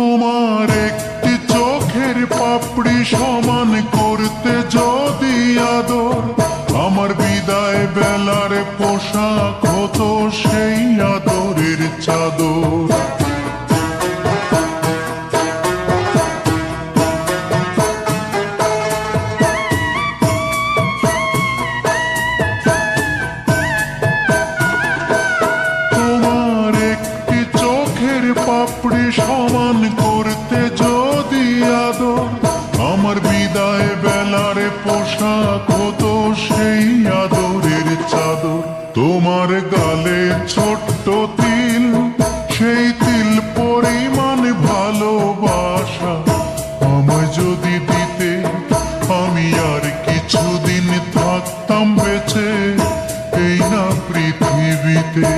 তোমার একটি চোখের পাপড়ি সমান করতে যদি আদর, আমার বিদায় বেলার পোশাক হতো সেই আদরের চাদর। তোমার একটি চোখের পাপড়ি সমান করতে যদি আদর, আমার বিদায় বেলার পোশাক হতো সেই আদরের চাদর। তোমার গালে ছোট্ট তিল, সেই তিল পরিমাণ ভালোবাসা আমায় যদি দিতে, আমি আর কিছুদিন থাকতাম বেঁচে এই না পৃথিবীতে।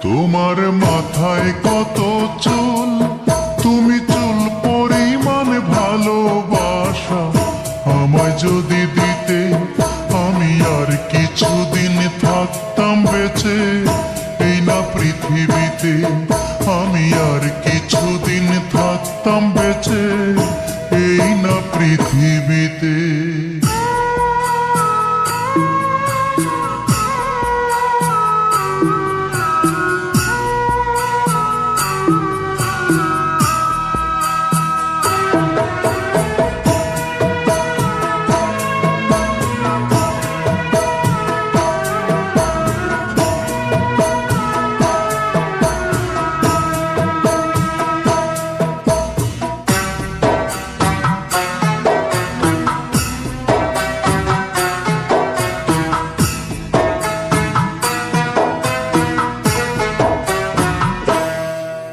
তোমার মাথায় কত চুল, তুমি চুল পরিমাণ ভালোবাসা আমায় যদি দিতে, আমি আর কিছুদিন থাকতাম বেঁচে এই না পৃথিবীতে। আমি আর কিছুদিন থাকতাম বেঁচে এই না পৃথিবীতে।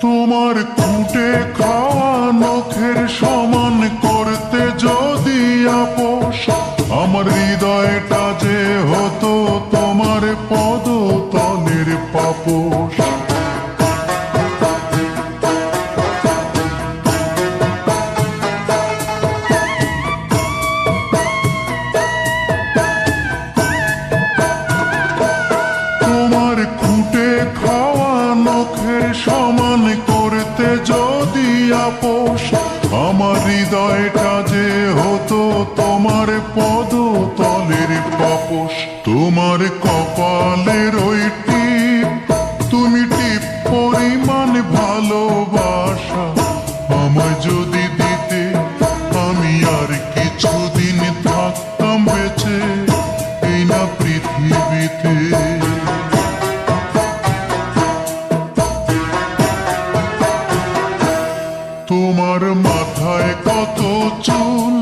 তোমার খুঁটে খাওয়া নখের সমান করতে যদি আপোষ, আমার হৃদয়টা যে হতো তোমার পদতলের পাপোশ। তোমার খুঁটে খাওয়া নখের সমান করতে যদি আপোষ, আমার হৃদয়টা যে হতো তোমার পদতলের পাপোশ। তোমার কপালের ওই টিপ, তুমি টিপ পরিমাণ ভালোবাসা আমায় যদি দিতে, আমি আর কিছুদিন থাকতাম বেঁচে এই না পৃথিবীতে। তোমার মাথায় কত চুল,